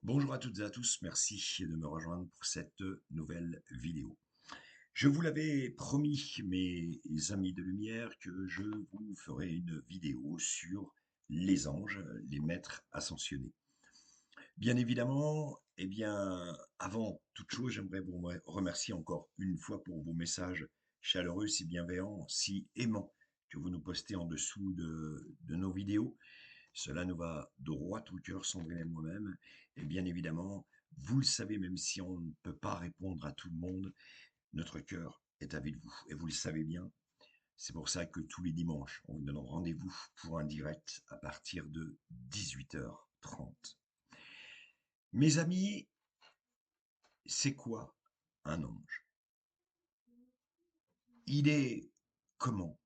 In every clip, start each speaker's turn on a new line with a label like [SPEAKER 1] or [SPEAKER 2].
[SPEAKER 1] Bonjour à toutes et à tous, merci de me rejoindre pour cette nouvelle vidéo. Je vous l'avais promis, mes amis de lumière, que je vous ferai une vidéo sur les anges, les maîtres ascensionnés. Bien évidemment, avant toute chose, j'aimerais vous remercier encore une fois pour vos messages chaleureux, si bienveillants, si aimants que vous nous postez en dessous de nos vidéos. Cela nous va droit au cœur, Sandrine et moi-même. Et bien évidemment, vous le savez, même si on ne peut pas répondre à tout le monde, notre cœur est avec vous. Et vous le savez bien, c'est pour ça que tous les dimanches, on vous donne rendez-vous pour un direct à partir de 18h30. Mes amis, c'est quoi un ange? Il est comment?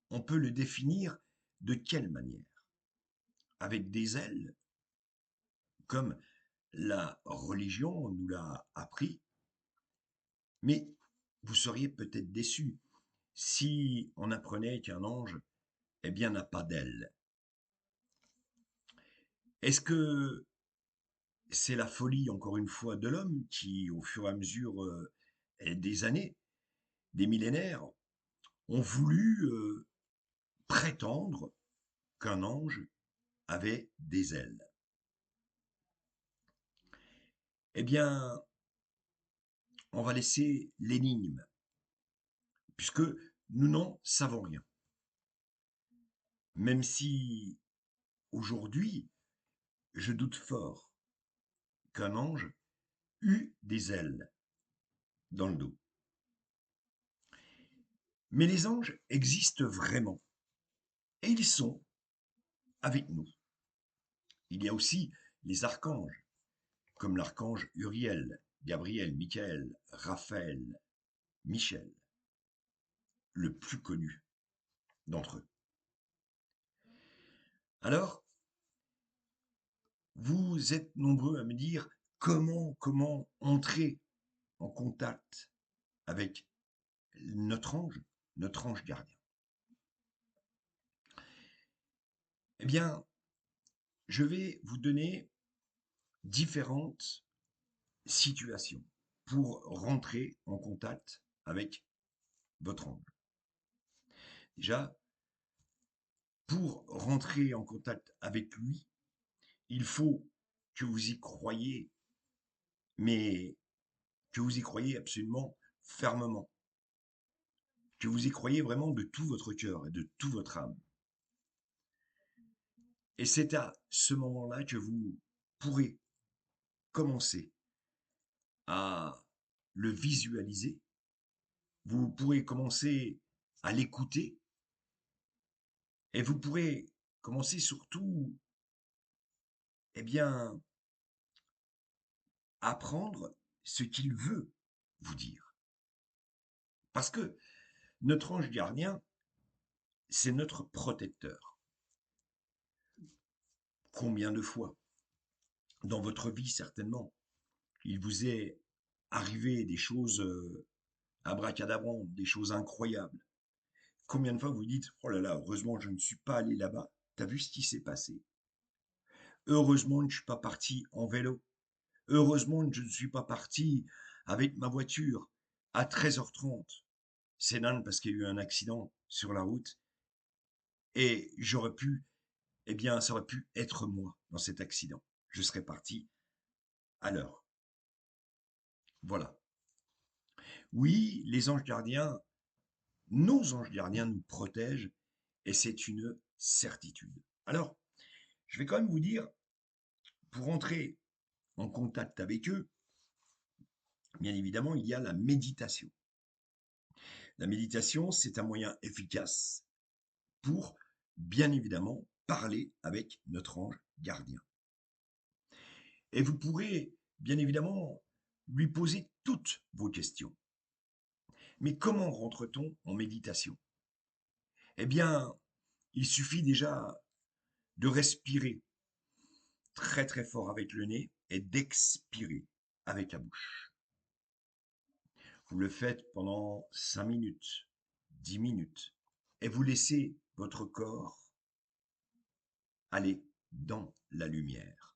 [SPEAKER 1] On peut le définir de quelle manière? Avec des ailes, comme la religion nous l'a appris, mais vous seriez peut-être déçus si on apprenait qu'un ange, n'a pas d'ailes. Est-ce que c'est la folie, encore une fois, de l'homme qui, au fur et à mesure des années, des millénaires, ont voulu prétendre qu'un ange avait des ailes? Eh bien, on va laisser l'énigme, puisque nous n'en savons rien. Même si, aujourd'hui, je doute fort qu'un ange eut des ailes dans le dos. Mais les anges existent vraiment, et ils sont avec nous. Il y a aussi les archanges, comme l'archange Uriel, Gabriel, Michael, Raphaël, Michel, le plus connu d'entre eux. Alors, vous êtes nombreux à me dire comment entrer en contact avec notre ange gardien. Eh bien, je vais vous donner différentes situations pour rentrer en contact avec votre ange. Déjà, pour rentrer en contact avec lui, il faut que vous y croyiez, mais que vous y croyiez absolument fermement, que vous y croyiez vraiment de tout votre cœur et de toute votre âme. Et c'est à ce moment-là que vous pourrez commencer à le visualiser, vous pourrez commencer à l'écouter, et vous pourrez commencer surtout, eh bien, à apprendre ce qu'il veut vous dire. Parce que notre ange gardien, c'est notre protecteur. Combien de fois, dans votre vie certainement, il vous est arrivé des choses abracadabrantes, des choses incroyables. Combien de fois vous dites, oh là là, heureusement je ne suis pas allé là-bas, t'as vu ce qui s'est passé? Heureusement je ne suis pas parti en vélo. Heureusement je ne suis pas parti avec ma voiture à 13h30. C'est dingue parce qu'il y a eu un accident sur la route et ça aurait pu être moi dans cet accident. Je serais parti à l'heure. Voilà. Oui, les anges gardiens, nos anges gardiens nous protègent et c'est une certitude. Alors, je vais quand même vous dire, pour entrer en contact avec eux, bien évidemment, il y a la méditation. La méditation, c'est un moyen efficace pour, bien évidemment, parler avec notre ange gardien. Et vous pourrez, bien évidemment, lui poser toutes vos questions. Mais comment rentre-t-on en méditation? Eh bien, il suffit déjà de respirer très très fort avec le nez et d'expirer avec la bouche. Vous le faites pendant 5 minutes, 10 minutes, et vous laissez votre corps aller dans la lumière,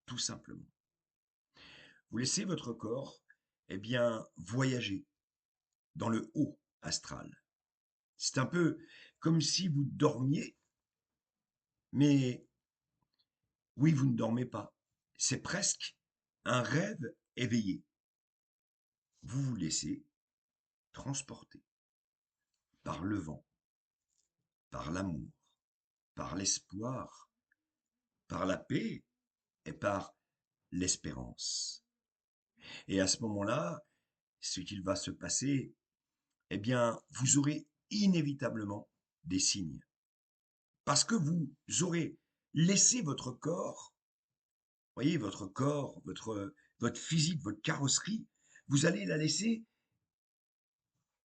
[SPEAKER 1] tout simplement. Vous laissez votre corps, eh bien, voyager dans le haut astral. C'est un peu comme si vous dormiez, mais oui, vous ne dormez pas. C'est presque un rêve éveillé. Vous vous laissez transporter par le vent, par l'amour, par l'espoir, par la paix et par l'espérance. Et à ce moment-là, ce qu'il va se passer, eh bien, vous aurez inévitablement des signes. Parce que vous aurez laissé votre corps, voyez, votre corps, votre physique, votre carrosserie, vous allez la laisser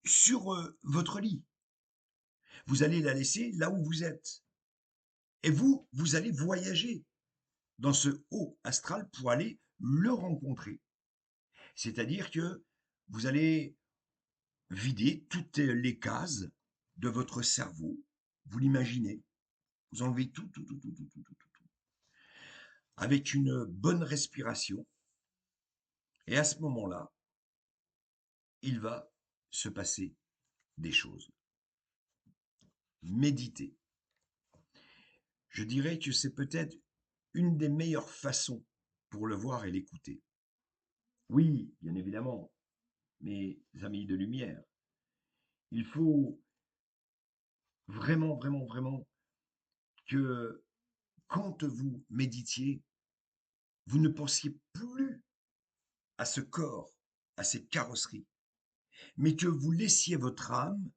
[SPEAKER 1] sur votre lit. Vous allez la laisser là où vous êtes. Et vous allez voyager dans ce haut astral pour aller le rencontrer. C'est-à-dire que vous allez vider toutes les cases de votre cerveau. Vous l'imaginez. Vous enlevez tout. Avec une bonne respiration. Et à ce moment-là, il va se passer des choses. Méditer. Je dirais que c'est peut-être une des meilleures façons pour le voir et l'écouter. Oui, bien évidemment, mes amis de lumière, il faut vraiment que quand vous méditiez, vous ne pensiez plus à ce corps, à cette carrosserie, mais que vous laissiez votre âme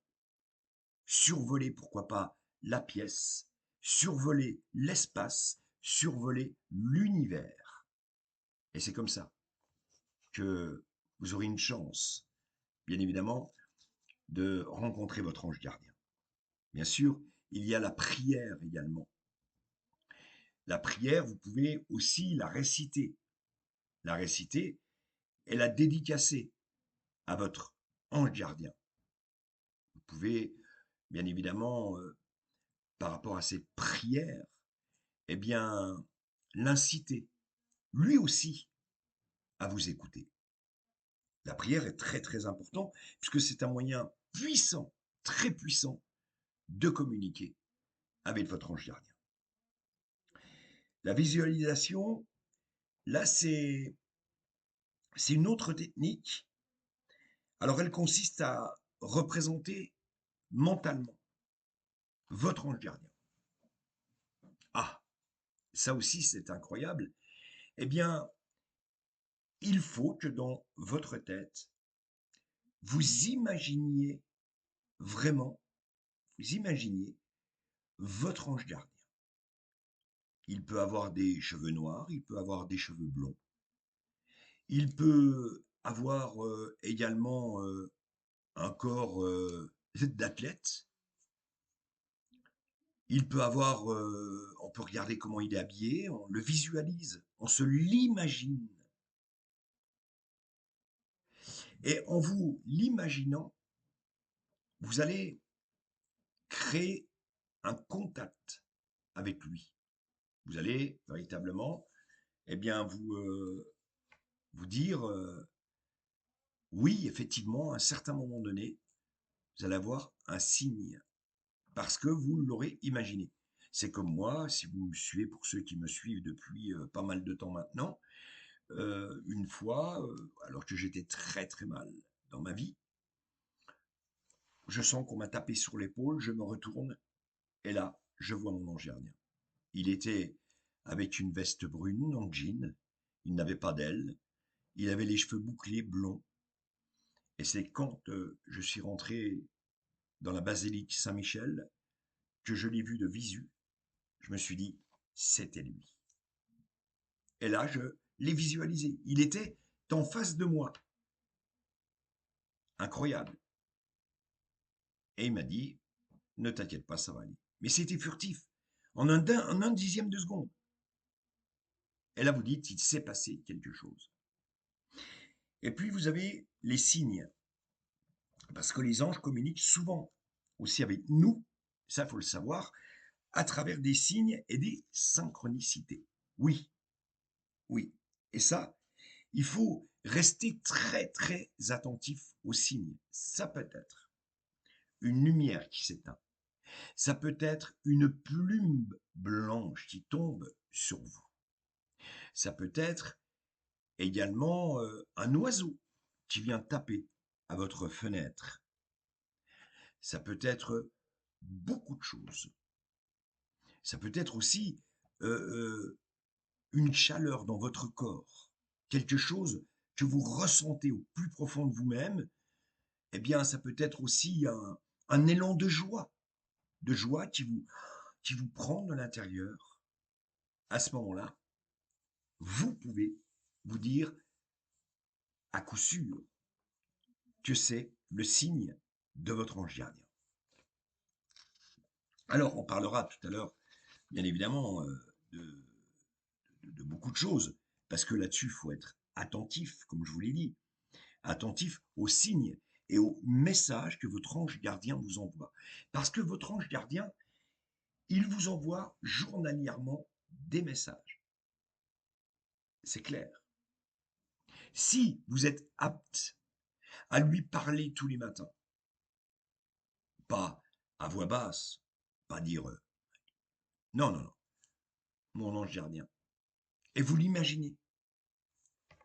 [SPEAKER 1] survoler, pourquoi pas, la pièce, survoler l'espace, survoler l'univers. Et c'est comme ça que vous aurez une chance, bien évidemment, de rencontrer votre ange gardien. Bien sûr, il y a la prière également. La prière, vous pouvez aussi la réciter. La réciter et la dédicacer à votre ange gardien. Vous pouvez, bien évidemment, par rapport à cette prière, eh bien, l'inciter, lui aussi, à vous écouter. La prière est très important, puisque c'est un moyen puissant, très puissant, de communiquer avec votre ange gardien. La visualisation, là, c'est une autre technique. Alors, elle consiste à représenter mentalement votre ange gardien. Ah, ça aussi, c'est incroyable. Eh bien, il faut que dans votre tête, vous imaginiez vraiment, vous imaginiez votre ange gardien. Il peut avoir des cheveux noirs, il peut avoir des cheveux blonds. Il peut avoir également un corps d'athlète. Il peut avoir, on peut regarder comment il est habillé, on le visualise, on se l'imagine. Et en vous l'imaginant, vous allez créer un contact avec lui. Vous allez véritablement, eh bien, vous dire, oui, effectivement, à un certain moment donné, vous allez avoir un signe, parce que vous l'aurez imaginé. C'est comme moi, si vous me suivez, pour ceux qui me suivent depuis pas mal de temps maintenant, une fois, alors que j'étais très mal dans ma vie, je sens qu'on m'a tapé sur l'épaule, je me retourne, et là, je vois mon ange gardien. Il était avec une veste brune en jean, il n'avait pas d'ailes, il avait les cheveux bouclés blonds, et c'est quand je suis rentré dans la basilique Saint-Michel que je l'ai vu de visu. Je me suis dit, c'était lui. Et là, je l'ai visualisé. Il était en face de moi. Incroyable. Et il m'a dit, ne t'inquiète pas, ça va aller. Mais c'était furtif, en un dixième de seconde. Et là, vous dites, il s'est passé quelque chose. Et puis, vous avez les signes. Parce que les anges communiquent souvent aussi avec nous, ça, il faut le savoir, à travers des signes et des synchronicités. Oui, oui. Et ça, il faut rester très très attentif aux signes. Ça peut être une lumière qui s'éteint. Ça peut être une plume blanche qui tombe sur vous. Ça peut être également un oiseau qui vient taper à votre fenêtre. Ça peut être beaucoup de choses. Ça peut être aussi une chaleur dans votre corps, quelque chose que vous ressentez au plus profond de vous-même. Eh bien, ça peut être aussi un élan de joie qui vous prend de l'intérieur. À ce moment-là, vous pouvez vous dire à coup sûr que c'est le signe de votre ange gardien. Alors, on parlera tout à l'heure, bien évidemment, de, de beaucoup de choses, parce que là-dessus, il faut être attentif, comme je vous l'ai dit, attentif aux signes et aux messages que votre ange gardien vous envoie. Parce que votre ange gardien, il vous envoie journalièrement des messages. C'est clair. Si vous êtes apte à lui parler tous les matins, pas à voix basse, pas dire non, non, non, mon ange gardien. Et vous l'imaginez.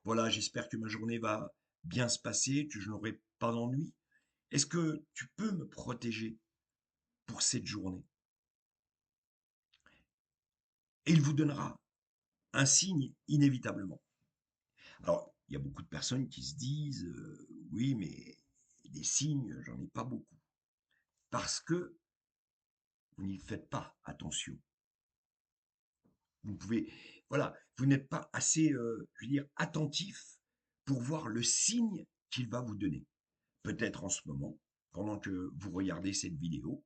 [SPEAKER 1] Voilà, j'espère que ma journée va bien se passer, que je n'aurai pas d'ennui. Est-ce que tu peux me protéger pour cette journée? Et il vous donnera un signe inévitablement. Alors, il y a beaucoup de personnes qui se disent oui, mais des signes, j'en ai pas beaucoup. Parce que vous n'y faites pas attention. Vous pouvez, voilà, vous n'êtes pas assez, je veux dire, attentif pour voir le signe qu'il va vous donner. Peut-être en ce moment, pendant que vous regardez cette vidéo,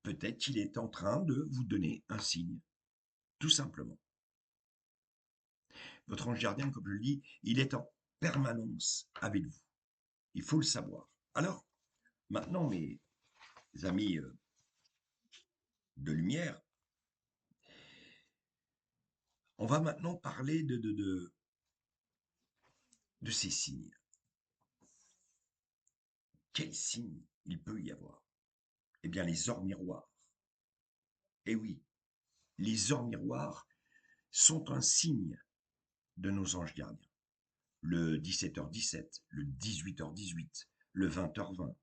[SPEAKER 1] peut-être qu'il est en train de vous donner un signe, tout simplement. Votre ange gardien, comme je le dis, il est en permanence avec vous. Il faut le savoir. Alors, maintenant, mes amis de lumière, on va maintenant parler de ces signes. Quels signes il peut y avoir? Eh bien, les ors miroirs. Eh oui, les ors miroirs sont un signe de nos anges gardiens. Le 17h17, le 18h18, le 20h20,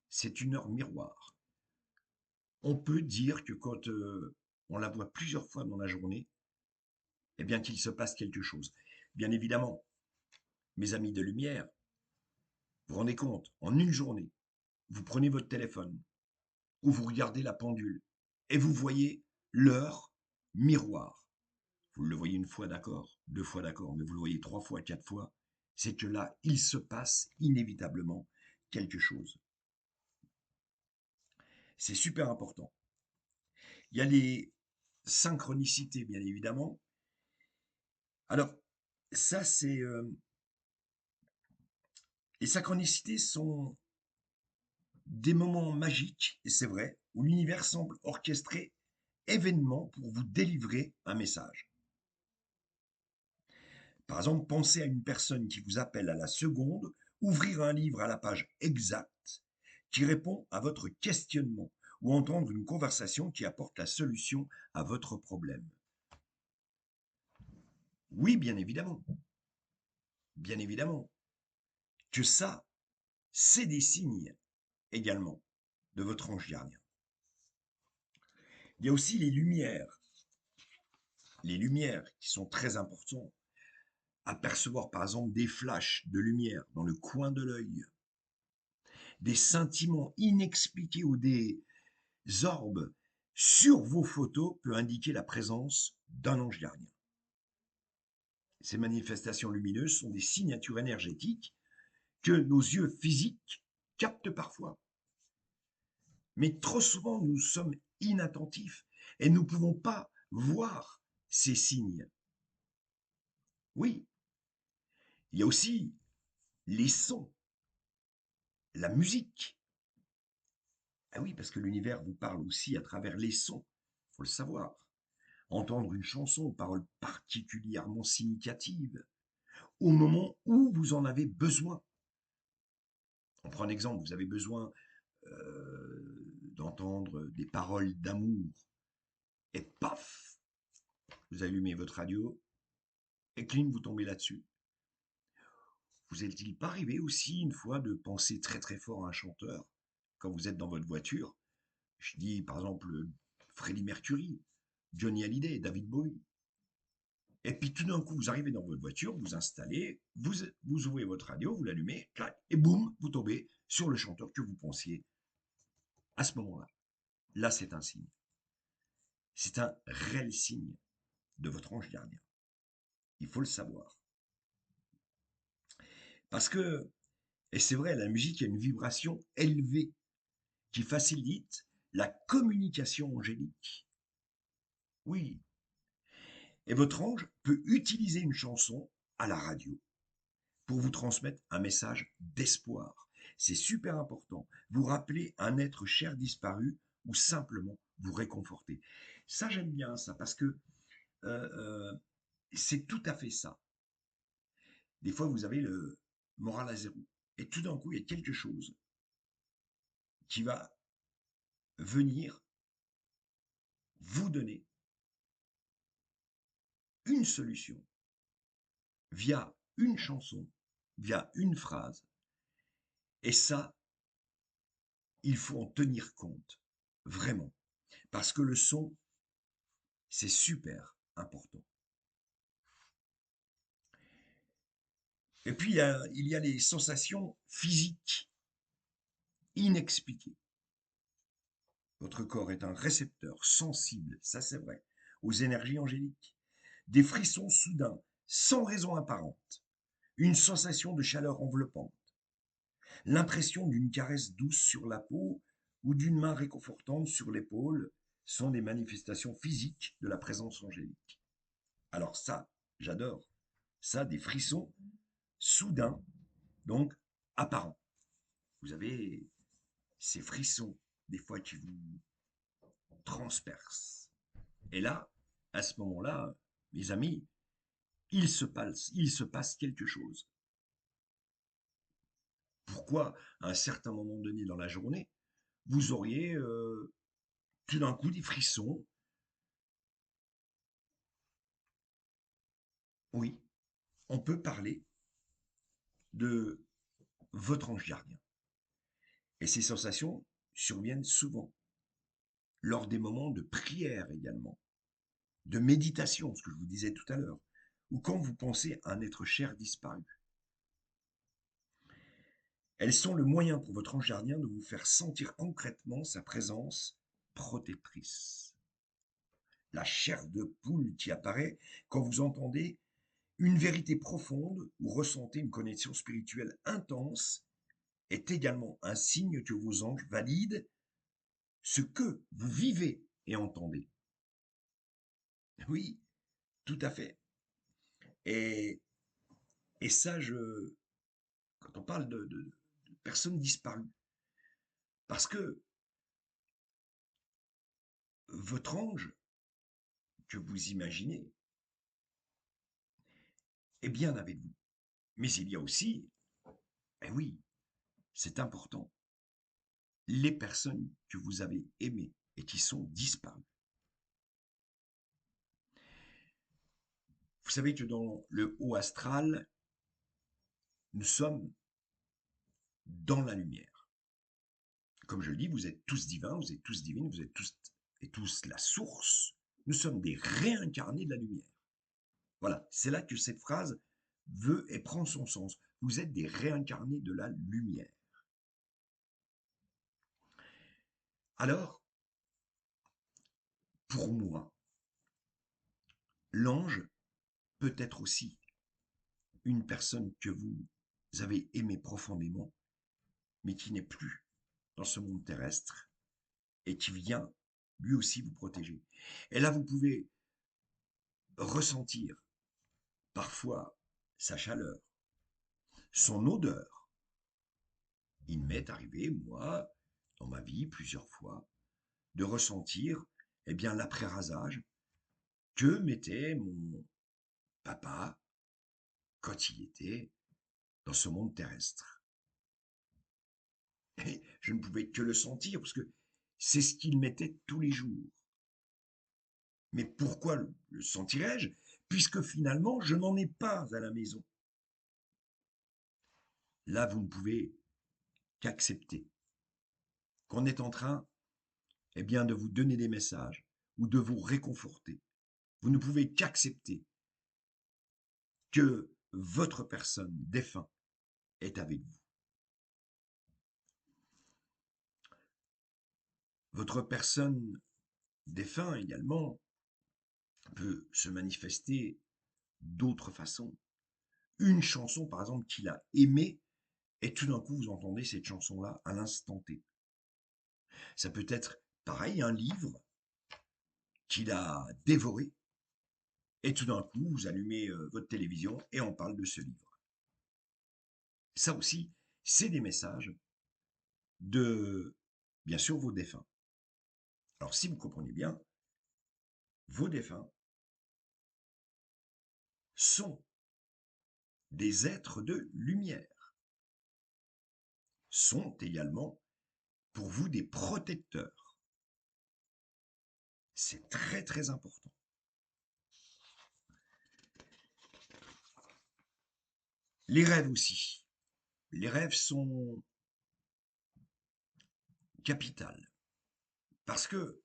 [SPEAKER 1] c'est une heure miroir. On peut dire que quand on la voit plusieurs fois dans la journée, eh bien qu'il se passe quelque chose. Bien évidemment, mes amis de lumière, vous vous rendez compte, en une journée, vous prenez votre téléphone ou vous regardez la pendule et vous voyez l'heure miroir. Vous le voyez une fois, d'accord, deux fois, d'accord, mais vous le voyez trois fois, quatre fois, c'est que là, il se passe inévitablement quelque chose. C'est super important. Il y a les synchronicités, bien évidemment. Alors, ça, c'est... les synchronicités sont des moments magiques, et c'est vrai, où l'univers semble orchestrer événements pour vous délivrer un message. Par exemple, pensez à une personne qui vous appelle à la seconde, ouvrir un livre à la page exacte qui répond à votre questionnement ou entendre une conversation qui apporte la solution à votre problème. Oui, bien évidemment, que ça, c'est des signes également de votre ange gardien. Il y a aussi les lumières qui sont très importantes. Apercevoir par exemple des flashs de lumière dans le coin de l'œil, des scintillements inexpliqués ou des orbes sur vos photos peut indiquer la présence d'un ange gardien. Ces manifestations lumineuses sont des signatures énergétiques que nos yeux physiques captent parfois. Mais trop souvent, nous sommes inattentifs et nous ne pouvons pas voir ces signes. Oui, il y a aussi les sons, la musique. Ah oui, parce que l'univers vous parle aussi à travers les sons, il faut le savoir. Entendre une chanson aux paroles particulièrement significatives, au moment où vous en avez besoin. On prend un exemple, vous avez besoin d'entendre des paroles d'amour, et paf, vous allumez votre radio, et clean, vous tombez là-dessus. Vous est-il pas arrivé aussi une fois de penser très très fort à un chanteur quand vous êtes dans votre voiture? Je dis par exemple Freddie Mercury, Johnny Hallyday, David Bowie. Et puis tout d'un coup, vous arrivez dans votre voiture, vous installez, vous ouvrez votre radio, vous l'allumez, clac, et boum, vous tombez sur le chanteur que vous pensiez à ce moment-là. Là, c'est un signe. C'est un réel signe de votre ange gardien. Il faut le savoir. Parce que, et c'est vrai, la musique a une vibration élevée qui facilite la communication angélique. Oui. Et votre ange peut utiliser une chanson à la radio pour vous transmettre un message d'espoir. C'est super important. Vous rappeler un être cher disparu ou simplement vous réconforter. Ça, j'aime bien ça parce que euh, euh, c'est tout à fait ça. Des fois, vous avez le moral à zéro. Et tout d'un coup, il y a quelque chose qui va venir vous donner une solution via une chanson, via une phrase. Et ça, il faut en tenir compte, vraiment. Parce que le son, c'est super important. Et puis, il y a les sensations physiques inexpliquées. Votre corps est un récepteur sensible, ça c'est vrai, aux énergies angéliques. Des frissons soudains, sans raison apparente. Une sensation de chaleur enveloppante. L'impression d'une caresse douce sur la peau ou d'une main réconfortante sur l'épaule sont des manifestations physiques de la présence angélique. Alors ça, j'adore. Ça, des frissons soudains, donc apparents. Vous avez ces frissons, des fois qui vous transpercent. Et là, à ce moment-là, mes amis, il se passe quelque chose. Pourquoi, à un certain moment donné dans la journée, vous auriez tout d'un coup des frissons? Oui, on peut parler de votre ange gardien. Et ces sensations surviennent souvent, lors des moments de prière également, de méditation, ce que je vous disais tout à l'heure, ou quand vous pensez à un être cher disparu. Elles sont le moyen pour votre ange gardien de vous faire sentir concrètement sa présence protectrice. La chair de poule qui apparaît quand vous entendez une vérité profonde ou ressentez une connexion spirituelle intense est également un signe que vos anges valident ce que vous vivez et entendez. Oui, tout à fait. Et, et ça, quand on parle de personnes disparues, parce que votre ange que vous imaginez est bien avec vous. Mais il y a aussi, eh oui, c'est important, les personnes que vous avez aimées et qui sont disparues. Vous savez que dans le haut astral, nous sommes dans la lumière. Comme je le dis, vous êtes tous divins, vous êtes tous divines, vous êtes tous et tous la source. Nous sommes des réincarnés de la lumière. Voilà, c'est là que cette phrase veut et prend son sens. Vous êtes des réincarnés de la lumière. Alors, pour moi, l'ange peut être aussi une personne que vous avez aimée profondément, mais qui n'est plus dans ce monde terrestre et qui vient lui aussi vous protéger. Et là, vous pouvez ressentir parfois sa chaleur, son odeur. Il m'est arrivé, moi, dans ma vie, plusieurs fois, de ressentir eh bien, l'après-rasage que mettait mon papa quand il était dans ce monde terrestre. Et je ne pouvais que le sentir parce que c'est ce qu'il mettait tous les jours. Mais pourquoi le sentirais-je? Puisque finalement, je n'en ai pas à la maison. Là, vous ne pouvez qu'accepter qu'on est en train, eh bien, de vous donner des messages ou de vous réconforter. Vous ne pouvez qu'accepter que votre personne défunt est avec vous. Votre personne défunt également peut se manifester d'autres façons. Une chanson, par exemple, qu'il a aimée, et tout d'un coup, vous entendez cette chanson-là à l'instant T. Ça peut être, pareil, un livre qu'il a dévoré, et tout d'un coup, vous allumez votre télévision et on parle de ce livre. Ça aussi, c'est des messages de, bien sûr, vos défunts. Alors, si vous comprenez bien, vos défunts sont des êtres de lumière, sont également pour vous des protecteurs. C'est très très important. Les rêves aussi. Les rêves sont capitales. Parce que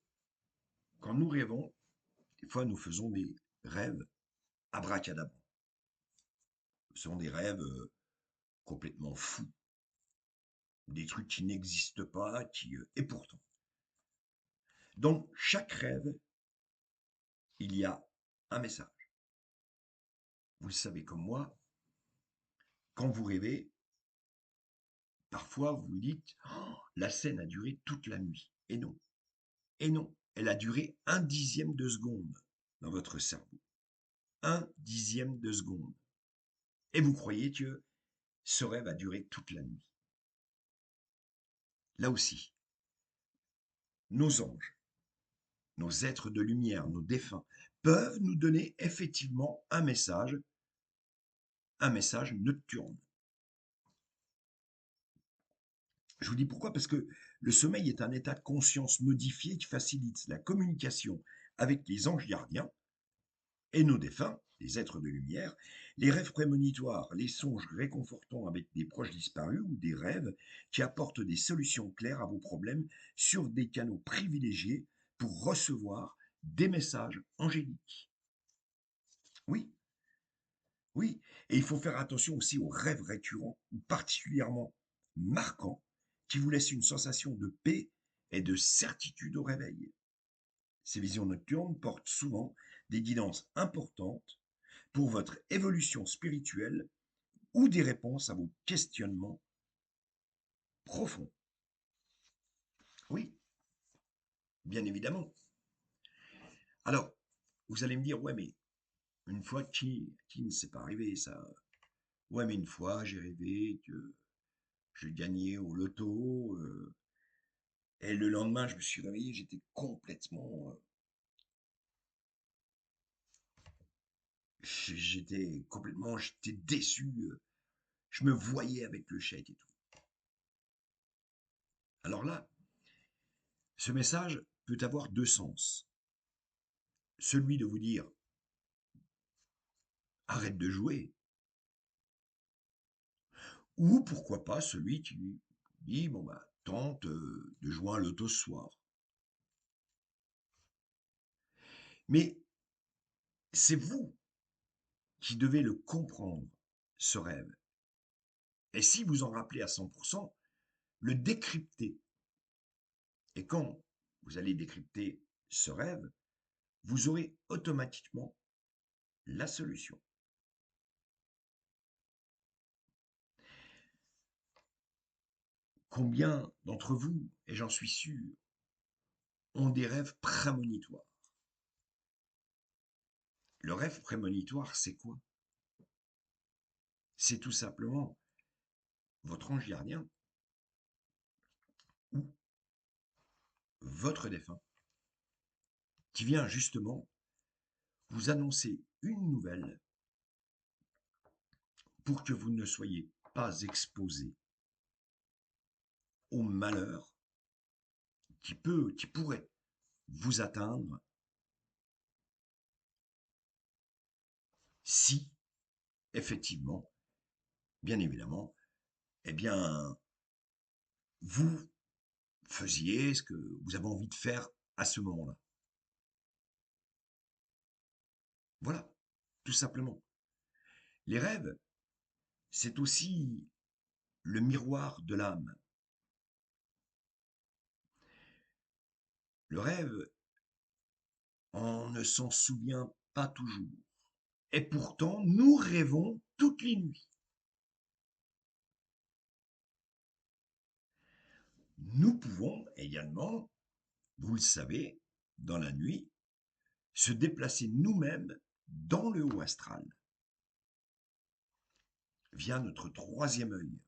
[SPEAKER 1] quand nous rêvons, des fois nous faisons des rêves abracadabra. Ce sont des rêves complètement fous. Des trucs qui n'existent pas, et pourtant. Dans chaque rêve, il y a un message. Vous le savez comme moi, quand vous rêvez, parfois vous vous dites oh, la scène a duré toute la nuit. Et non. Et non. Elle a duré 1/10 de seconde dans votre cerveau. 1/10 de seconde. Et vous croyez que ce rêve a duré toute la nuit. Là aussi, nos anges, nos êtres de lumière, nos défunts, peuvent nous donner effectivement un message nocturne. Je vous dis pourquoi, parce que le sommeil est un état de conscience modifié qui facilite la communication avec les anges gardiens et nos défunts, les êtres de lumière, les rêves prémonitoires, les songes réconfortants avec des proches disparus ou des rêves qui apportent des solutions claires à vos problèmes sur des canaux privilégiés pour recevoir des messages angéliques. Oui, oui, et il faut faire attention aussi aux rêves récurrents ou particulièrement marquants qui vous laissent une sensation de paix et de certitude au réveil. Ces visions nocturnes portent souvent des guidances importantes pour votre évolution spirituelle ou des réponses à vos questionnements profonds. Oui, bien évidemment. Alors, vous allez me dire, ouais, mais une fois, qui ne s'est pas arrivé ça? Ouais, mais une fois, j'ai rêvé que je gagnais au loto, et le lendemain, je me suis réveillé, j'étais déçu, je me voyais avec le chèque et tout. Alors là, ce message peut avoir deux sens. Celui de vous dire, arrête de jouer, ou pourquoi pas celui qui lui dit, bon bah, tente de jouer à l'auto ce soir. Mais c'est vous qui devez le comprendre, ce rêve. Et si vous en rappelez à 100%, le décrypter. Et quand vous allez décrypter ce rêve, vous aurez automatiquement la solution. Combien d'entre vous, et j'en suis sûr, ont des rêves prémonitoires? Le rêve prémonitoire, c'est quoi? C'est tout simplement votre ange gardien ou votre défunt qui vient justement vous annoncer une nouvelle pour que vous ne soyez pas exposé au malheur qui pourrait vous atteindre si, effectivement, bien évidemment, eh bien, vous faisiez ce que vous avez envie de faire à ce moment-là. Voilà, tout simplement. Les rêves, c'est aussi le miroir de l'âme. Le rêve, on ne s'en souvient pas toujours. Et pourtant, nous rêvons toutes les nuits. Nous pouvons également, vous le savez, dans la nuit, se déplacer nous-mêmes dans le haut astral via notre troisième œil.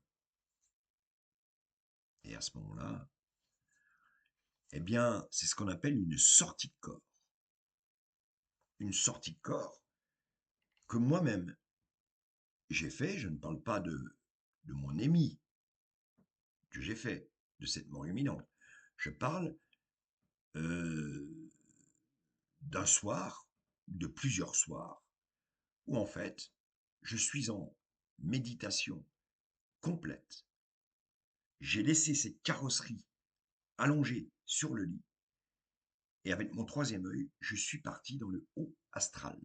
[SPEAKER 1] Et à ce moment-là, eh bien, c'est ce qu'on appelle une sortie de corps. Une sortie de corps que moi-même j'ai fait, je ne parle pas de mon émis que j'ai fait, de cette mort imminente. Je parle euh, d'un soir, de plusieurs soirs, où en fait, je suis en méditation complète. J'ai laissé cette carrosserie allongée sur le lit, et avec mon troisième œil, je suis parti dans le haut astral.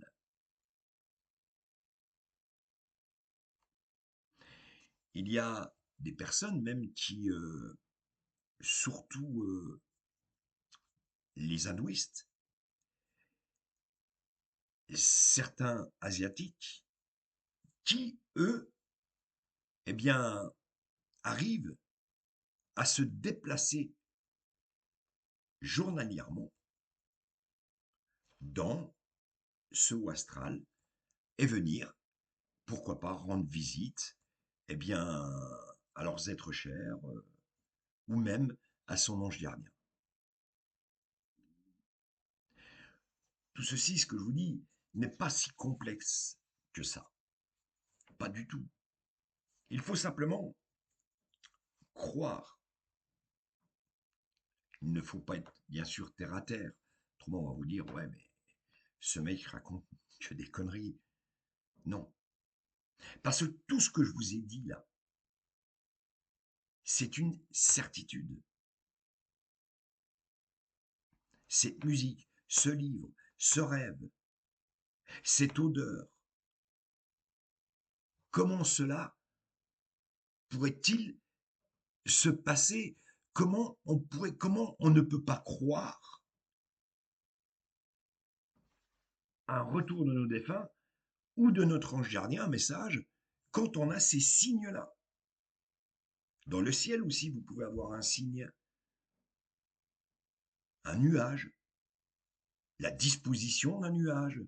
[SPEAKER 1] Il y a des personnes même qui, surtout les hindouistes, certains asiatiques, qui, eux, eh bien, arrivent à se déplacer journalièrement dans ce haut astral et venir, pourquoi pas, rendre visite, eh bien, à leurs êtres chers, ou même à son ange gardien. Tout ceci, ce que je vous dis, n'est pas si complexe que ça. Pas du tout. Il faut simplement croire. Il ne faut pas être, bien sûr, terre à terre. Autrement, on va vous dire, ouais, mais ce mec raconte que des conneries. Non. Parce que tout ce que je vous ai dit là, c'est une certitude. Cette musique, ce livre, ce rêve, cette odeur, comment cela pourrait-il se passer? Comment on ne peut pas croire à un retour de nos défunts ou de notre ange gardien, un message, quand on a ces signes-là? Dans le ciel aussi, vous pouvez avoir un signe, un nuage, la disposition d'un nuage,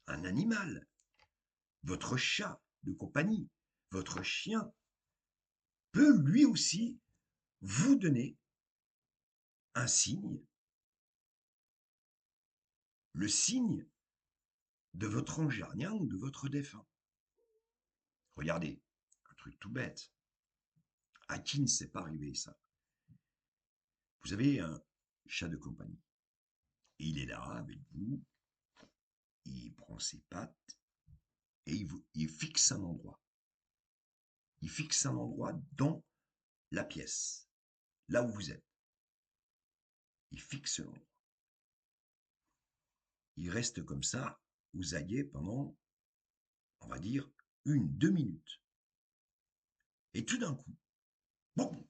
[SPEAKER 1] un animal, votre chat de compagnie, votre chien peut lui aussi vous donner un signe, le signe de votre ange gardien ou de votre défunt. Regardez, un truc tout bête. À qui ne s'est pas arrivé ça? Vous avez un chat de compagnie. Et il est là avec vous, il prend ses pattes et il fixe un endroit. Il fixe un endroit dans la pièce, là où vous êtes. Il fixe l'endroit. Il reste comme ça, aux aguets pendant, on va dire, 1, 2 minutes. Et tout d'un coup, bon,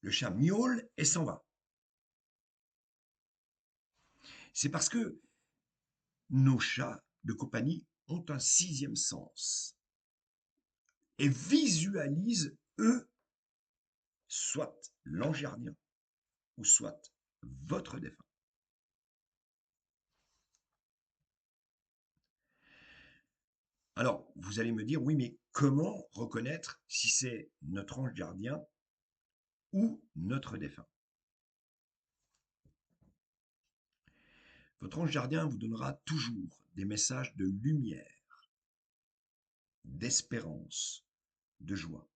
[SPEAKER 1] le chat miaule et s'en va. C'est parce que nos chats de compagnie ont un sixième sens et visualisent, eux, soit l'ange gardien ou soit votre défunt. Alors, vous allez me dire, oui, mais comment reconnaître si c'est notre ange gardien ou notre défunt? Votre ange gardien vous donnera toujours des messages de lumière, d'espérance, de joie.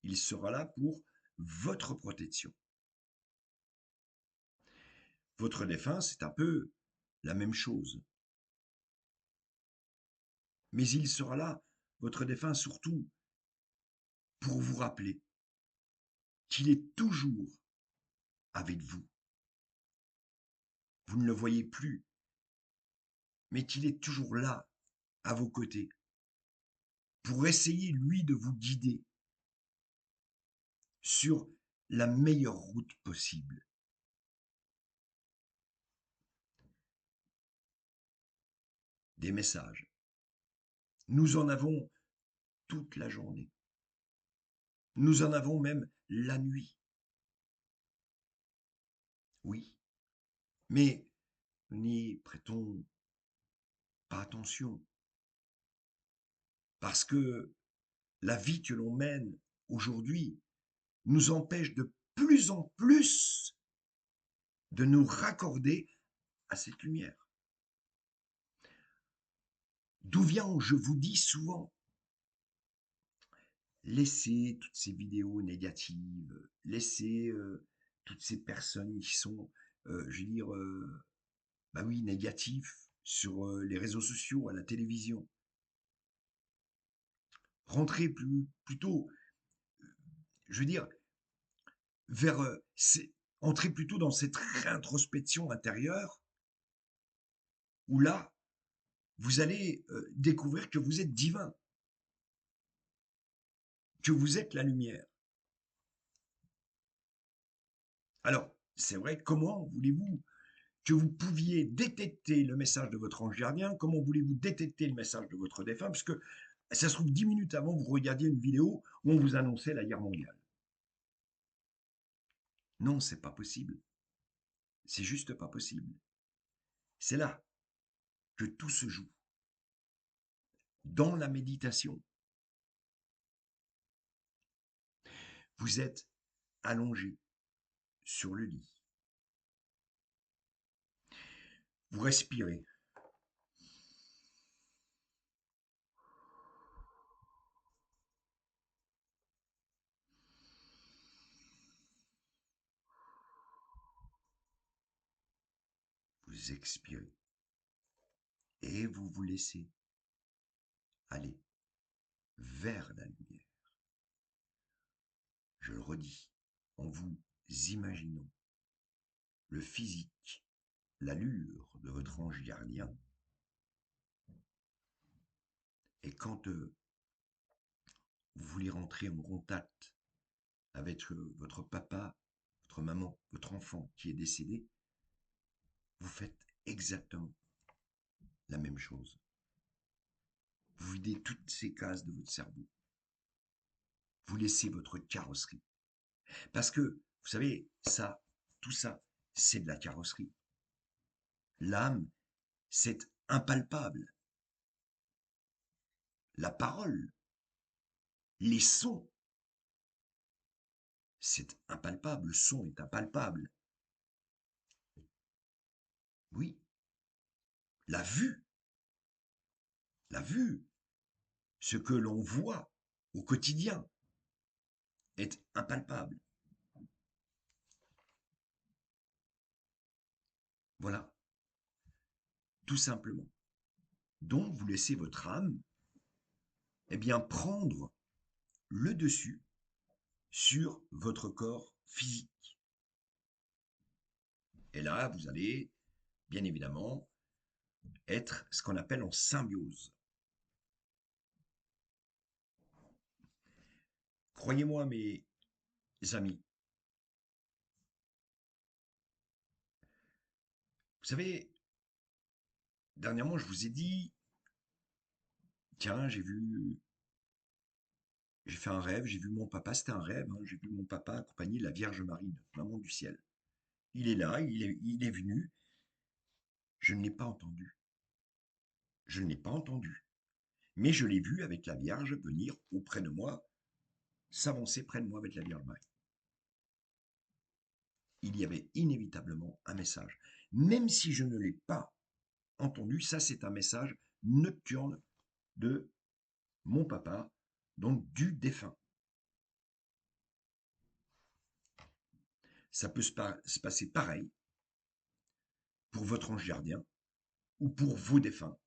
[SPEAKER 1] Il sera là pour votre protection. Votre défunt, c'est un peu la même chose. Mais il sera là, votre défunt, surtout pour vous rappeler qu'il est toujours avec vous. Vous ne le voyez plus, mais qu'il est toujours là, à vos côtés, pour essayer, lui, de vous guider sur la meilleure route possible. Des messages. Nous en avons toute la journée. Nous en avons même la nuit. Oui, mais n'y prêtons pas attention, parce que la vie que l'on mène aujourd'hui nous empêche de plus en plus de nous raccorder à cette lumière. D'où vient, je vous dis souvent, laissez toutes ces vidéos négatives, laissez toutes ces personnes qui sont, je veux dire, bah oui, négatifs sur les réseaux sociaux, à la télévision. Rentrez plutôt, je veux dire, vers, entrez plutôt dans cette réintrospection intérieure où là, vous allez découvrir que vous êtes divin, que vous êtes la lumière. Alors, c'est vrai, comment voulez-vous que vous pouviez détecter le message de votre ange gardien? Comment voulez-vous détecter le message de votre défunt? Parce que ça se trouve 10 minutes avant, vous regardiez une vidéo où on vous annonçait la guerre mondiale. Non, c'est pas possible. C'est juste pas possible. C'est là que tout se joue. Dans la méditation, vous êtes allongé sur le lit. Vous respirez. Vous expirez. Et vous vous laissez aller vers la lumière. Je le redis, en vous imaginant le physique, l'allure de votre ange gardien. Et quand vous voulez rentrer en contact avec votre papa, votre maman, votre enfant qui est décédé, vous faites exactement la même chose. Vous videz toutes ces cases de votre cerveau. Vous laissez votre carrosserie. Parce que, vous savez, ça, tout ça, c'est de la carrosserie. L'âme, c'est impalpable. La parole, les sons, c'est impalpable. Le son est impalpable. Oui, la vue, ce que l'on voit au quotidien est impalpable. Voilà, tout simplement. Donc, vous laissez votre âme, eh bien, prendre le dessus sur votre corps physique. Et là, vous allez, bien évidemment, être ce qu'on appelle en symbiose. Croyez-moi, mes amis, vous savez, dernièrement, je vous ai dit, tiens, j'ai fait un rêve, j'ai vu mon papa, c'était un rêve, hein, j'ai vu mon papa accompagné de la Vierge Marie, notre maman du ciel. Il est là, il est venu, je ne l'ai pas entendu. Je ne l'ai pas entendu. Mais je l'ai vu avec la Vierge venir auprès de moi, s'avancer près de moi avec la Vierge Marie. Il y avait inévitablement un message. même si je ne l'ai pas entendu. Ça, c'est un message nocturne de mon papa, donc du défunt. Ça peut se passer pareil pour votre ange gardien ou pour vos défunts,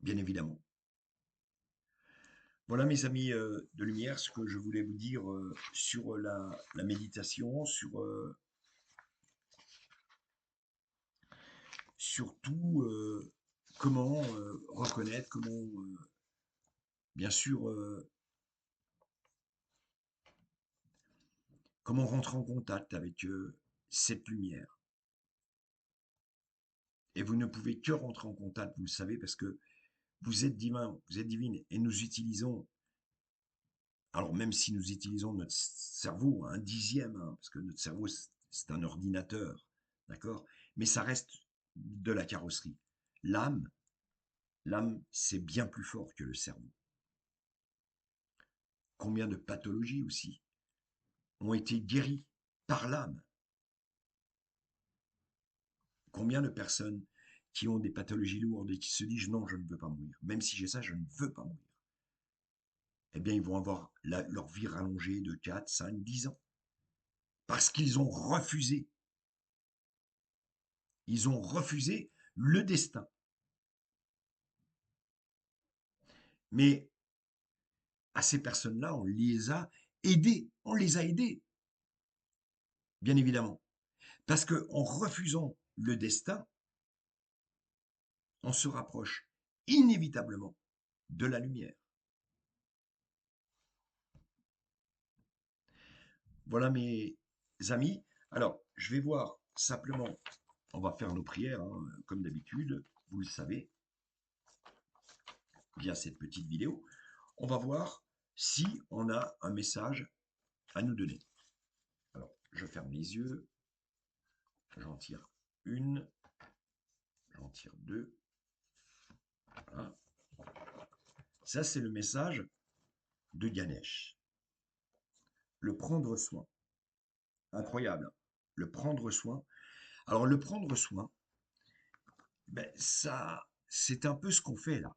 [SPEAKER 1] bien évidemment. Voilà, mes amis de lumière, ce que je voulais vous dire sur la méditation, surtout comment reconnaître, bien sûr, comment rentrer en contact avec cette lumière. Et vous ne pouvez que rentrer en contact, vous le savez, parce que vous êtes divin, vous êtes divine, et nous utilisons, alors même si nous utilisons notre cerveau, un dixième, hein, parce que notre cerveau, c'est un ordinateur, d'accord? Mais ça reste de la carrosserie. L'âme, l'âme, c'est bien plus fort que le cerveau. Combien de pathologies aussi ont été guéries par l'âme? Combien de personnes qui ont des pathologies lourdes et qui se disent non, je ne veux pas mourir, même si j'ai ça, je ne veux pas mourir. Eh bien, ils vont avoir leur vie rallongée de 4, 5, 10 ans. Parce qu'ils ont refusé. Ils ont refusé le destin. Mais à ces personnes-là, on les a aidées. On les a aidées, bien évidemment. Parce qu'en refusant le destin, on se rapproche inévitablement de la lumière. Voilà mes amis. Alors, je vais voir simplement, on va faire nos prières, hein, comme d'habitude, vous le savez, via cette petite vidéo. On va voir si on a un message à nous donner. Alors, je ferme les yeux, j'en tire une, j'en tire deux. Voilà. Ça, c'est le message de Ganesh. Le prendre soin. Incroyable. Le prendre soin. Alors, le prendre soin, ben, ça, c'est un peu ce qu'on fait là.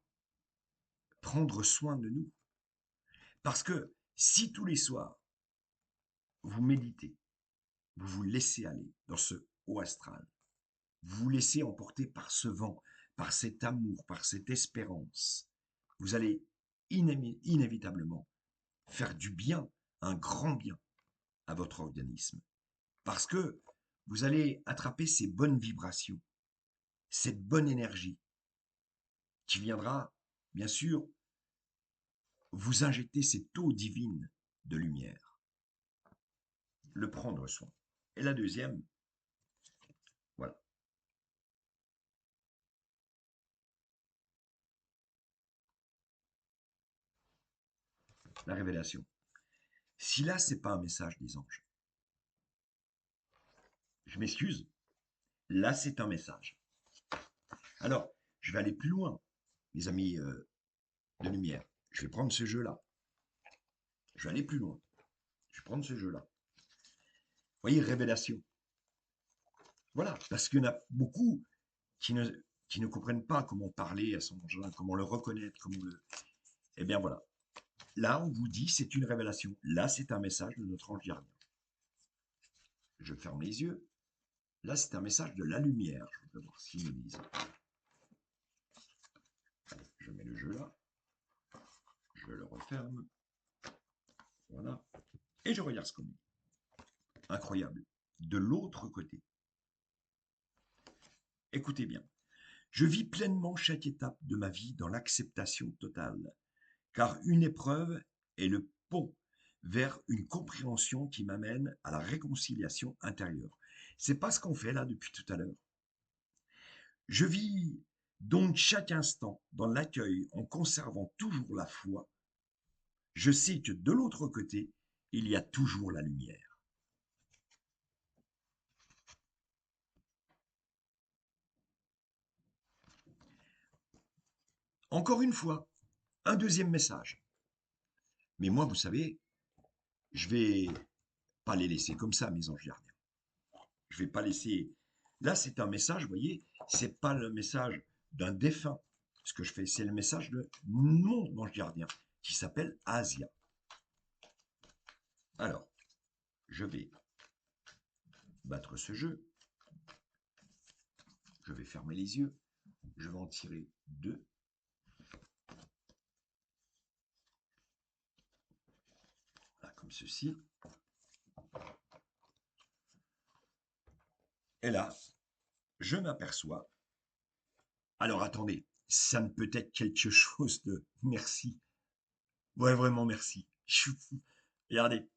[SPEAKER 1] Prendre soin de nous. Parce que si tous les soirs, vous méditez, vous vous laissez aller dans ce haut astral, vous vous laissez emporter par ce vent, par cet amour, par cette espérance, vous allez inévitablement faire du bien, un grand bien à votre organisme. Parce que vous allez attraper ces bonnes vibrations, cette bonne énergie qui viendra, bien sûr, vous injecter cette eau divine de lumière. Le prendre soin. Et la deuxième, voilà, la révélation. Si là, c'est pas un message des anges, je m'excuse, là, c'est un message. Alors, je vais aller plus loin, mes amis de lumière. Je vais prendre ce jeu-là. Je vais aller plus loin. Je vais prendre ce jeu-là. Vous voyez, révélation. Voilà, parce qu'il y en a beaucoup qui ne comprennent pas comment parler à son ange, comment le reconnaître, comment le... Eh bien voilà. Là, on vous dit, c'est une révélation. Là, c'est un message de notre ange gardien. Je ferme les yeux. Là, c'est un message de la lumière. Je vais voir s'ils me disent. Allez, je mets le jeu là. Je le referme. Voilà. Et je regarde ce qu'on dit. Incroyable. De l'autre côté. Écoutez bien. Je vis pleinement chaque étape de ma vie dans l'acceptation totale, car une épreuve est le pont vers une compréhension qui m'amène à la réconciliation intérieure. C'est pas ce qu'on fait là depuis tout à l'heure. Je vis donc chaque instant dans l'accueil en conservant toujours la foi. Je sais que de l'autre côté, il y a toujours la lumière. Encore une fois, un deuxième message. Mais moi, vous savez, je vais pas les laisser comme ça, mes anges gardiens. Je vais pas laisser. Là, c'est un message, vous voyez, c'est pas le message d'un défunt. Ce que je fais, c'est le message de mon ange gardien qui s'appelle Asia. Alors, je vais battre ce jeu. Je vais fermer les yeux. Je vais en tirer 2. Voilà, comme ceci. Et là, je m'aperçois. Alors attendez, ça ne peut être quelque chose de merci. Ouais, vraiment merci. Je suis fou. Regardez.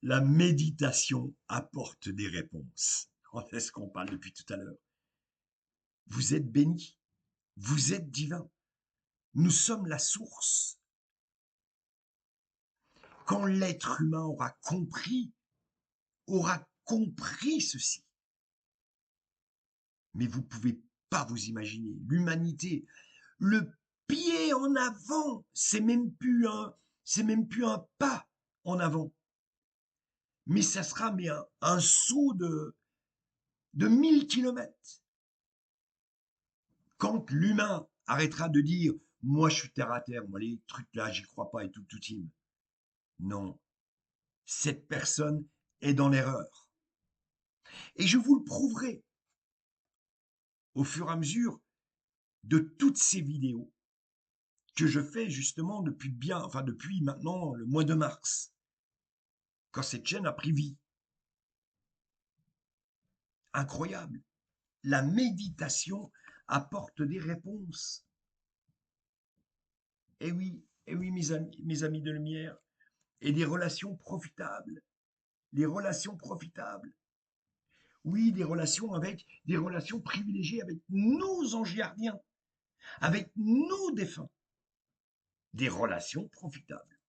[SPEAKER 1] La méditation apporte des réponses. C'est ce qu'on parle depuis tout à l'heure. Vous êtes béni. Vous êtes divin. Nous sommes la source. Quand l'être humain aura compris ceci, mais vous ne pouvez pas vous imaginer l'humanité, le pied en avant, c'est même plus un pas en avant, mais ça sera mais un saut de 1000 kilomètres. Quand l'humain arrêtera de dire moi je suis terre à terre, moi les trucs là j'y crois pas et tout team. Non, cette personne est dans l'erreur. Et je vous le prouverai au fur et à mesure de toutes ces vidéos que je fais justement depuis maintenant le mois de mars, quand cette chaîne a pris vie. Incroyable. La méditation apporte des réponses. Et oui, mes amis de lumière, et des relations profitables. Les relations profitables. Oui, des relations privilégiées avec nos anges gardiens, avec nos défunts. Des relations profitables.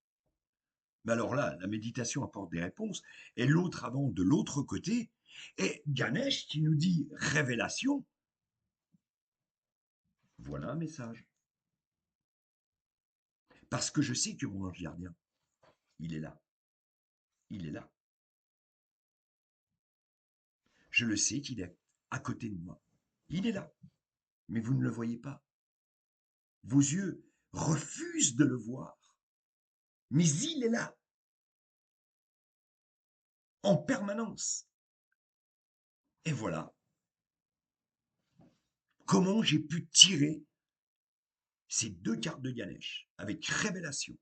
[SPEAKER 1] Mais alors là, la méditation apporte des réponses. Et l'autre avant, de l'autre côté, est Ganesh qui nous dit révélation. Voilà un message. Parce que je sais que mon ange gardien, il est là. Il est là. Je le sais qu'il est à côté de moi. Il est là. Mais vous ne le voyez pas. Vos yeux refusent de le voir. Mais il est là. En permanence. Et voilà comment j'ai pu tirer ces 2 cartes de Ganesh avec révélation,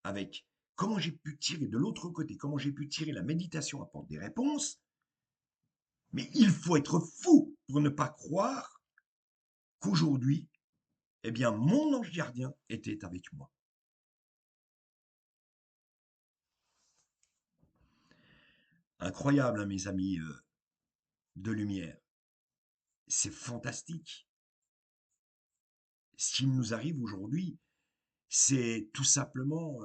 [SPEAKER 1] avec comment j'ai pu tirer de l'autre côté, comment j'ai pu tirer la méditation apporte des réponses. Mais il faut être fou pour ne pas croire qu'aujourd'hui, eh bien, mon ange gardien était avec moi. Incroyable, hein, mes amis de lumière. C'est fantastique. Ce qui nous arrive aujourd'hui, c'est tout simplement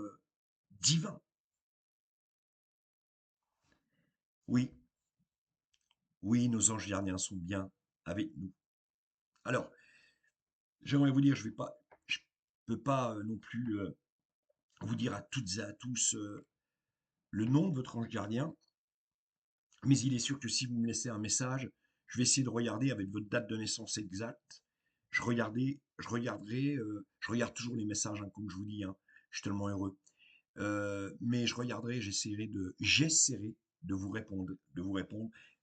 [SPEAKER 1] divin. Oui, oui, nos anges gardiens sont bien avec nous. Alors, j'aimerais vous dire, je peux pas non plus vous dire à toutes et à tous le nom de votre ange gardien, mais il est sûr que si vous me laissez un message, je vais essayer de regarder avec votre date de naissance exacte. Je regarde toujours les messages, hein, comme je vous dis, hein, je suis tellement heureux. Mais j'essaierai de vous répondre.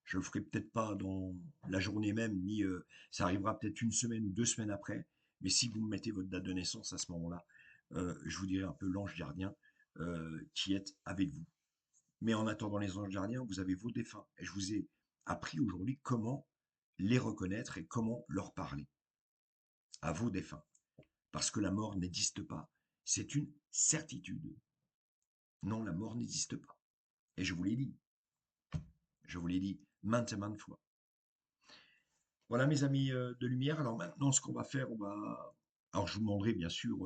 [SPEAKER 1] Je le ferai peut-être pas dans la journée même, ni ça arrivera peut-être une semaine ou 2 semaines après. Mais si vous me mettez votre date de naissance à ce moment-là, je vous dirai un peu l'ange gardien qui est avec vous. Mais en attendant les anges gardiens, vous avez vos défunts. Et je vous ai appris aujourd'hui comment les reconnaître et comment leur parler à vos défunts. Parce que la mort n'existe pas. C'est une certitude. Non, la mort n'existe pas. Et je vous l'ai dit. Je vous l'ai dit maintes et maintes fois. Voilà mes amis de lumière. Alors maintenant, ce qu'on va faire, Alors je vous demanderai bien sûr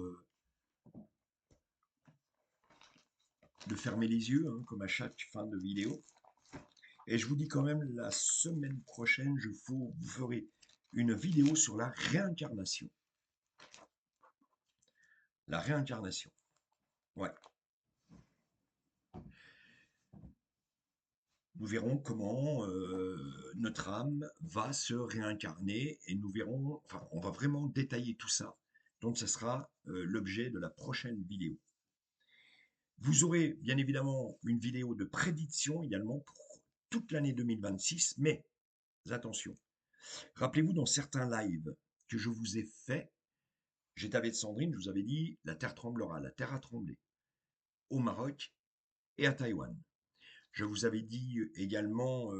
[SPEAKER 1] de fermer les yeux, hein, comme à chaque fin de vidéo. Et je vous dis quand même, la semaine prochaine, je vous ferai une vidéo sur la réincarnation. La réincarnation. Ouais. Nous verrons comment notre âme va se réincarner et nous verrons, enfin, on va vraiment détailler tout ça. Donc, ce sera l'objet de la prochaine vidéo. Vous aurez bien évidemment une vidéo de prédiction également pour toute l'année 2026, mais attention, rappelez-vous dans certains lives que je vous ai fait, j'étais avec Sandrine, je vous avais dit, la terre tremblera, la terre a tremblé au Maroc et à Taïwan. Je vous avais dit également,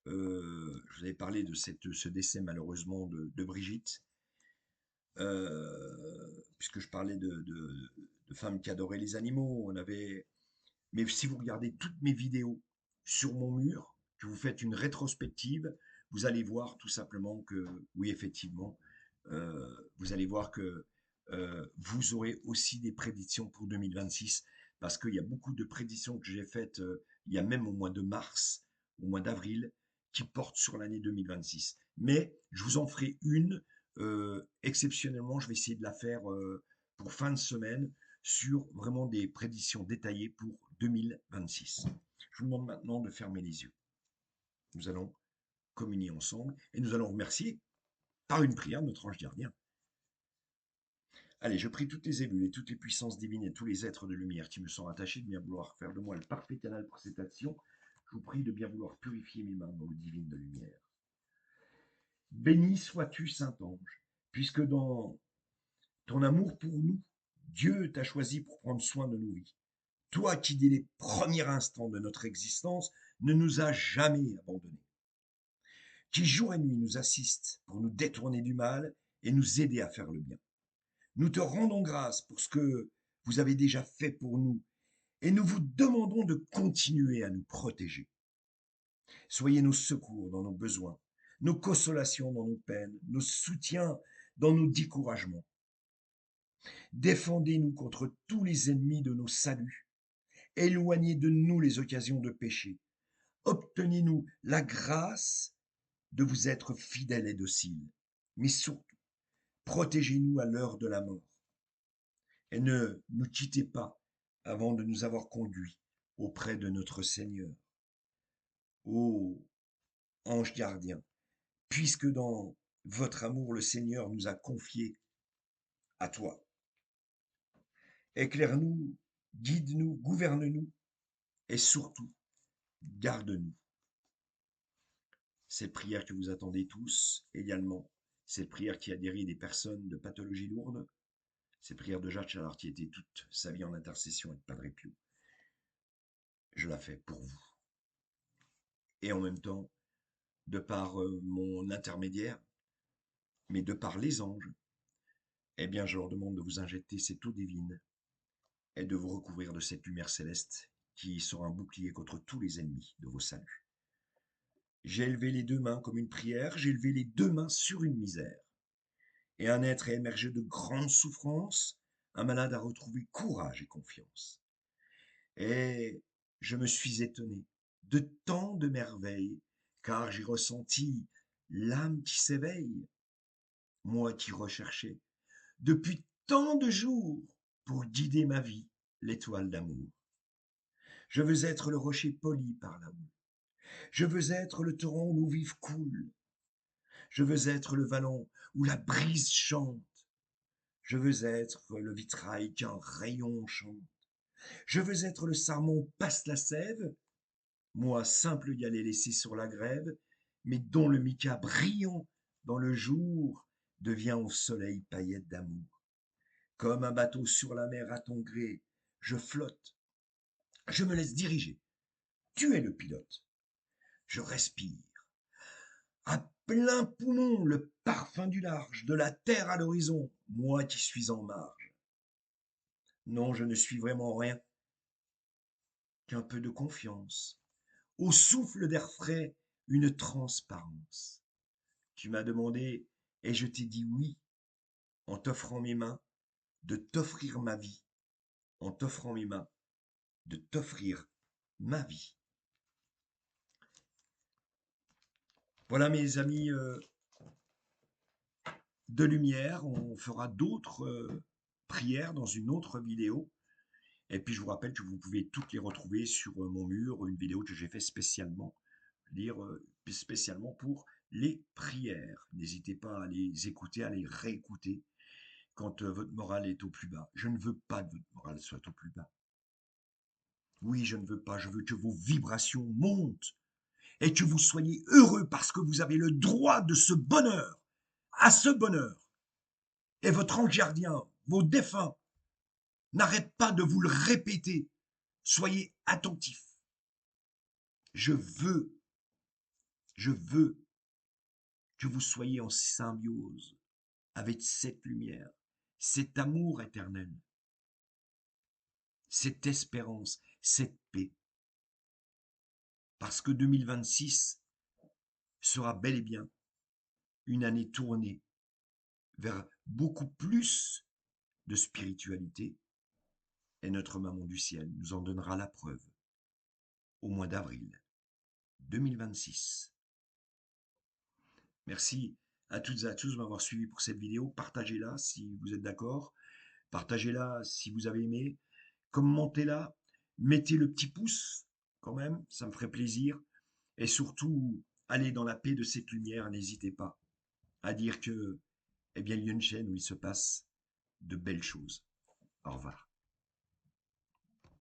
[SPEAKER 1] je vous avais parlé de ce décès malheureusement de Brigitte, puisque je parlais de femmes qui adoraient les animaux. Mais si vous regardez toutes mes vidéos sur mon mur, que vous faites une rétrospective, vous allez voir tout simplement que, oui, effectivement, vous allez voir que vous aurez aussi des prédictions pour 2026, parce qu'il y a beaucoup de prédictions que j'ai faites, il y a même au mois de mars, au mois d'avril, qui portent sur l'année 2026. Mais je vous en ferai une, exceptionnellement, je vais essayer de la faire pour fin de semaine, sur vraiment des prédictions détaillées pour 2026. Je vous demande maintenant de fermer les yeux. Nous allons communier ensemble et nous allons remercier par une prière notre ange gardien. Allez, je prie toutes les élus et toutes les puissances divines et tous les êtres de lumière qui me sont attachés de bien vouloir faire de moi le parfait canal pour cette action. Je vous prie de bien vouloir purifier mes mains dans l'eau divine de lumière. Béni sois-tu, Saint-Ange, puisque dans ton amour pour nous, Dieu t'a choisi pour prendre soin de nos vies. Toi qui, dès les premiers instants de notre existence, ne nous as jamais abandonnés, qui jour et nuit nous assiste pour nous détourner du mal et nous aider à faire le bien. Nous te rendons grâce pour ce que vous avez déjà fait pour nous et nous vous demandons de continuer à nous protéger. Soyez nos secours dans nos besoins, nos consolations dans nos peines, nos soutiens dans nos découragements. Défendez-nous contre tous les ennemis de nos saluts. Éloignez de nous les occasions de péché. Obtenez-nous la grâce de vous être fidèles et dociles. Mais surtout, protégez-nous à l'heure de la mort. Et ne nous quittez pas avant de nous avoir conduits auprès de notre Seigneur. Ô ange gardien, puisque dans votre amour, le Seigneur nous a confiés à toi. Éclaire-nous, guide-nous, gouverne-nous et surtout, garde-nous. Cette prière que vous attendez tous également, cette prière qui a guéri des personnes de pathologies lourdes, cette prière de Jacques Challard qui était toute sa vie en intercession avec Padre Pio, je la fais pour vous. Et en même temps, de par mon intermédiaire, mais de par les anges, eh bien je leur demande de vous injecter cette eau divine et de vous recouvrir de cette lumière céleste qui sera un bouclier contre tous les ennemis de vos saluts. J'ai élevé les deux mains comme une prière, j'ai élevé les deux mains sur une misère. Et un être est émergé de grandes souffrances, un malade a retrouvé courage et confiance. Et je me suis étonné de tant de merveilles, car j'ai ressenti l'âme qui s'éveille, moi qui recherchais depuis tant de jours pour guider ma vie, l'étoile d'amour. Je veux être le rocher poli par la houle. Je veux être le torrent où l'eau vive coule. Je veux être le vallon où la brise chante. Je veux être le vitrail qu'un rayon chante. Je veux être le sarment où passe la sève, moi simple galet laissé sur la grève, mais dont le mica brillant dans le jour devient au soleil paillette d'amour. Comme un bateau sur la mer à ton gré, je flotte, je me laisse diriger. Tu es le pilote. Je respire. À plein poumon le parfum du large, de la terre à l'horizon, moi qui suis en marge. Non, je ne suis vraiment rien qu'un peu de confiance. Au souffle d'air frais, une transparence. Tu m'as demandé, et je t'ai dit oui, en t'offrant mes mains, de t'offrir ma vie, en t'offrant mes mains, de t'offrir ma vie. Voilà mes amis de lumière, on fera d'autres prières dans une autre vidéo. Et puis je vous rappelle que vous pouvez toutes les retrouver sur mon mur, une vidéo que j'ai fait spécialement, spécialement pour les prières. N'hésitez pas à les écouter, à les réécouter quand votre morale est au plus bas. Je ne veux pas que votre morale soit au plus bas. Oui, je ne veux pas, je veux que vos vibrations montent et que vous soyez heureux parce que vous avez le droit de ce bonheur, à ce bonheur. Et votre ange gardien, vos défunts, n'arrêtent pas de vous le répéter. Soyez attentifs. Je veux, je veux que vous soyez en symbiose avec cette lumière, cet amour éternel, cette espérance, cette paix. Parce que 2026 sera bel et bien une année tournée vers beaucoup plus de spiritualité et notre maman du ciel nous en donnera la preuve au mois d'avril 2026. Merci à toutes et à tous de m'avoir suivi pour cette vidéo. Partagez-la si vous êtes d'accord. Partagez-la si vous avez aimé. Commentez-la. Mettez le petit pouce quand même, ça me ferait plaisir. Et surtout, allez dans la paix de cette lumière. N'hésitez pas à dire que, eh bien, il y a une chaîne où il se passe de belles choses. Au revoir.